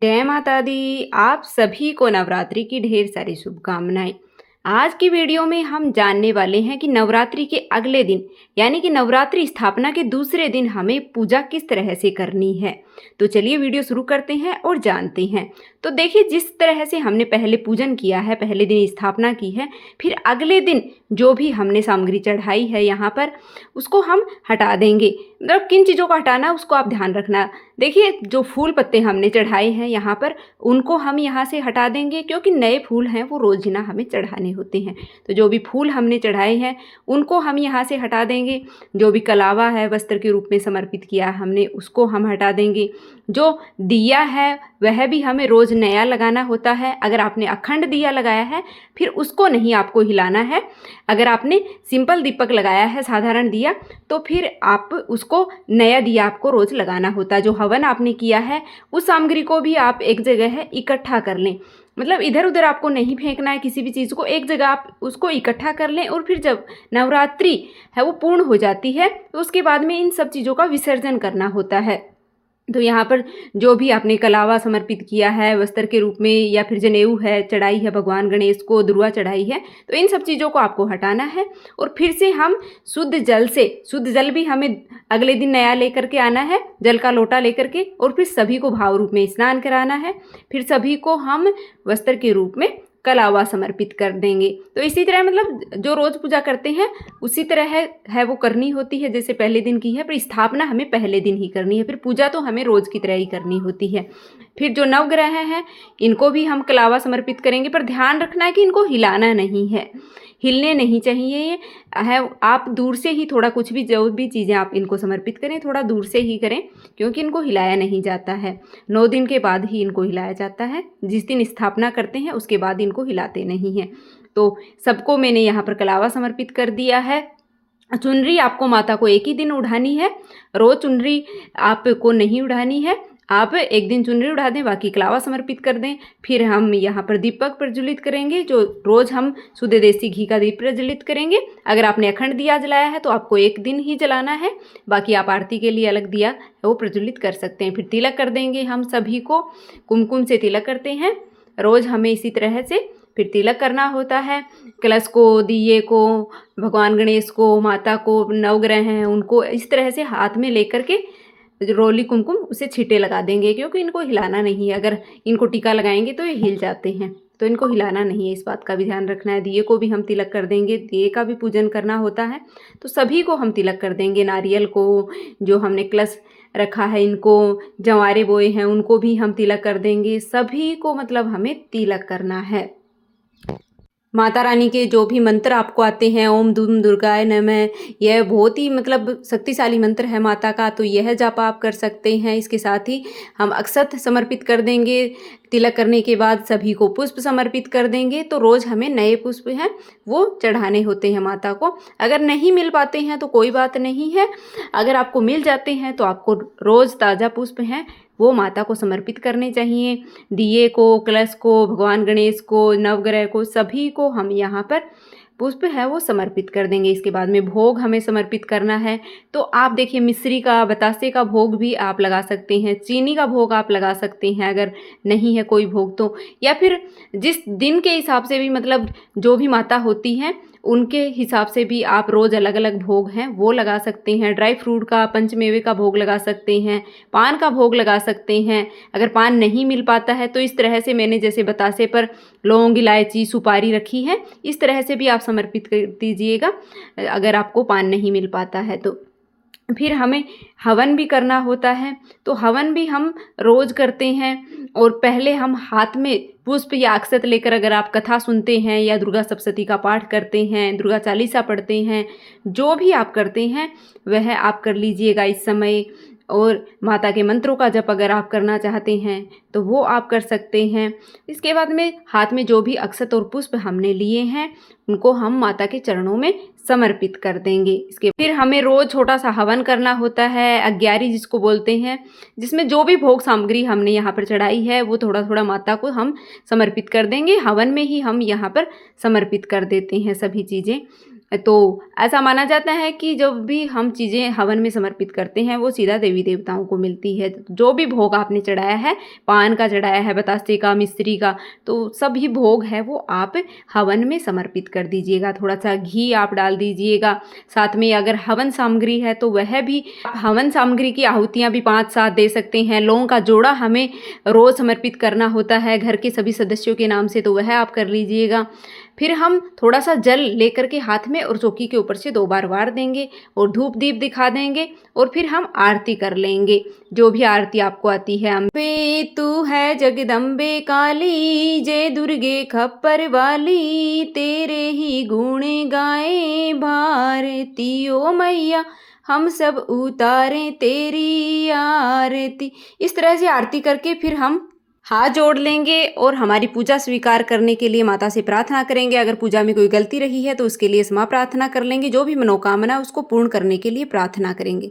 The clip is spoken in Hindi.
जय माता दी। आप सभी को नवरात्रि की ढेर सारी शुभकामनाएं। आज की वीडियो में हम जानने वाले हैं कि नवरात्रि के अगले दिन यानी कि नवरात्रि स्थापना के दूसरे दिन हमें पूजा किस तरह से करनी है। तो चलिए वीडियो शुरू करते हैं और जानते हैं। तो देखिए, जिस तरह से हमने पहले पूजन किया है, पहले दिन स्थापना की है, फिर अगले दिन जो भी हमने सामग्री चढ़ाई है यहाँ पर उसको हम हटा देंगे। मतलब किन चीज़ों को हटाना उसको आप ध्यान रखना। देखिए, जो फूल पत्ते हमने चढ़ाए हैं यहाँ पर उनको हम यहाँ से हटा देंगे, क्योंकि नए फूल हैं वो रोज़ाना हमें चढ़ाने होते हैं। तो जो भी फूल हमने चढ़ाए हैं उनको हम यहाँ से हटा देंगे। जो भी कलावा है वस्त्र के रूप में समर्पित किया हमने उसको हम हटा देंगे। जो दिया है वह भी हमें रोज़ नया लगाना होता है। अगर आपने अखंड दिया लगाया है फिर उसको नहीं आपको हिलाना है। अगर आपने सिंपल दीपक लगाया है, साधारण दिया, तो फिर आप उसको नया दिया आपको रोज़ लगाना होता है। जो हवन आपने किया है उस सामग्री को भी आप एक जगह है इकट्ठा कर लें। मतलब इधर उधर आपको नहीं फेंकना है किसी भी चीज़ को, एक जगह आप उसको इकट्ठा कर लें। और फिर जब नवरात्रि है वो पूर्ण हो जाती है तो उसके बाद में इन सब चीज़ों का विसर्जन करना होता है। तो यहाँ पर जो भी आपने कलावा समर्पित किया है वस्त्र के रूप में, या फिर जनेऊ है चढ़ाई है, भगवान गणेश को दुर्वा चढ़ाई है, तो इन सब चीज़ों को आपको हटाना है। और फिर से हम शुद्ध जल भी हमें अगले दिन नया लेकर के आना है, जल का लोटा लेकर के, और फिर सभी को भाव रूप में स्नान कराना है। फिर सभी को हम वस्त्र के रूप में कलावा समर्पित कर देंगे। तो इसी तरह मतलब जो रोज़ पूजा करते हैं उसी तरह है वो करनी होती है जैसे पहले दिन की है, पर स्थापना हमें पहले दिन ही करनी है। फिर पूजा तो हमें रोज़ की तरह ही करनी होती है। फिर जो नवग्रह हैं इनको भी हम कलावा समर्पित करेंगे, पर ध्यान रखना है कि इनको हिलाना नहीं है, हिलने नहीं चाहिए ये है। आप दूर से ही थोड़ा, कुछ भी जो भी चीज़ें आप इनको समर्पित करें थोड़ा दूर से ही करें, क्योंकि इनको हिलाया नहीं जाता है। 9 दिन के बाद ही इनको हिलाया जाता है। जिस दिन स्थापना करते हैं उसके बाद इनको हिलाते नहीं हैं। तो सबको मैंने यहाँ पर कलावा समर्पित कर दिया है। चुनरी आपको माता को एक ही दिन उड़ानी है, रोज़ चुनरी आपको नहीं उड़ानी है। आप एक दिन चुनरी उड़ा दें, बाकी कलावा समर्पित कर दें। फिर हम यहाँ पर दीपक प्रज्वलित करेंगे, जो रोज़ हम शुद्ध देसी घी का दीप प्रज्वलित करेंगे। अगर आपने अखंड दिया जलाया है तो आपको एक दिन ही जलाना है, बाकी आप आरती के लिए अलग दिया वो प्रज्वलित कर सकते हैं। फिर तिलक कर देंगे, हम सभी को कुमकुम से तिलक करते हैं रोज़, हमें इसी तरह से फिर तिलक करना होता है। कलश को, दिए को, भगवान गणेश को, माता को, नवग्रह हैं उनको इस तरह से हाथ में लेकर के रोली कुमकुम उसे छींटे लगा देंगे, क्योंकि इनको हिलाना नहीं है। अगर इनको टीका लगाएंगे तो ये हिल जाते हैं, तो इनको हिलाना नहीं है, इस बात का भी ध्यान रखना है। दिए को भी हम तिलक कर देंगे, दिए का भी पूजन करना होता है, तो सभी को हम तिलक कर देंगे। नारियल को, जो हमने कलश रखा है इनको, जंवारे बोए हैं उनको भी हम तिलक कर देंगे। सभी को मतलब हमें तिलक करना है। माता रानी के जो भी मंत्र आपको आते हैं, ओम दुम दुर्गाय नमः, यह बहुत ही मतलब शक्तिशाली मंत्र है माता का, तो यह जाप आप कर सकते हैं। इसके साथ ही हम अक्षत समर्पित कर देंगे। तिलक करने के बाद सभी को पुष्प समर्पित कर देंगे। तो रोज़ हमें नए पुष्प हैं वो चढ़ाने होते हैं माता को। अगर नहीं मिल पाते हैं तो कोई बात नहीं है, अगर आपको मिल जाते हैं तो आपको रोज़ ताज़ा पुष्प हैं वो माता को समर्पित करने चाहिए। दिए को, कलश को, भगवान गणेश को, नवग्रह को, सभी को हम यहाँ पर पुष्प है वो समर्पित कर देंगे। इसके बाद में भोग हमें समर्पित करना है। तो आप देखिए, मिश्री का, बतासे का भोग भी आप लगा सकते हैं, चीनी का भोग आप लगा सकते हैं अगर नहीं है कोई भोग तो, या फिर जिस दिन के हिसाब से भी मतलब जो भी माता होती हैं उनके हिसाब से भी आप रोज़ अलग अलग भोग हैं वो लगा सकते हैं। ड्राई फ्रूट का, पंचमेवे का भोग लगा सकते हैं, पान का भोग लगा सकते हैं। अगर पान नहीं मिल पाता है तो इस तरह से मैंने जैसे बतासे पर लौंग, इलायची, सुपारी रखी है, इस तरह से भी आप समर्पित कर दीजिएगा अगर आपको पान नहीं मिल पाता है तो। फिर हमें हवन भी करना होता है, तो हवन भी हम रोज़ करते हैं। और पहले हम हाथ में पुष्प या अक्षत लेकर, अगर आप कथा सुनते हैं या दुर्गा सप्तशती का पाठ करते हैं, दुर्गा चालीसा पढ़ते हैं, जो भी आप करते हैं वह आप कर लीजिएगा इस समय। और माता के मंत्रों का जप अगर आप करना चाहते हैं तो वो आप कर सकते हैं। इसके बाद में हाथ में जो भी अक्षत और पुष्प हमने लिए हैं उनको हम माता के चरणों में समर्पित कर देंगे। इसके फिर हमें रोज़ छोटा सा हवन करना होता है, अग्यारी जिसको बोलते हैं, जिसमें जो भी भोग सामग्री हमने यहाँ पर चढ़ाई है वो थोड़ा थोड़ा माता को हम समर्पित कर देंगे। हवन में ही हम यहाँ पर समर्पित कर देते हैं सभी चीज़ें। तो ऐसा माना जाता है कि जब भी हम चीज़ें हवन में समर्पित करते हैं वो सीधा देवी देवताओं को मिलती है। जो भी भोग आपने चढ़ाया है, पान का चढ़ाया है, बतासे का, मिश्री का, तो सभी भोग है वो आप हवन में समर्पित कर दीजिएगा। थोड़ा-सा घी आप डाल दीजिएगा। साथ में अगर हवन सामग्री है तो वह भी, हवन सामग्री की आहुतियाँ भी 5-7 दे सकते हैं। लौंग का जोड़ा हमें रोज़ समर्पित करना होता है घर के सभी सदस्यों के नाम से, तो वह आप कर लीजिएगा। फिर हम थोड़ा-सा जल लेकर के हाथ में और चौकी के ऊपर से 2 बार वार देंगे और धूप दीप दिखा देंगे और फिर हम आरती कर लेंगे, जो भी आरती आपको आती है। अम्बे तू है जगदम्बे काली, जय दुर्गे खप्पर वाली, तेरे ही गुण गाएं भारती ओ मैया, हम सब उतारें तेरी आरती। इस तरह से आरती करके फिर हम हाथ जोड़ लेंगे और हमारी पूजा स्वीकार करने के लिए माता से प्रार्थना करेंगे। अगर पूजा में कोई गलती रही है तो उसके लिए क्षमा प्रार्थना कर लेंगे। जो भी मनोकामना उसको पूर्ण करने के लिए प्रार्थना करेंगे।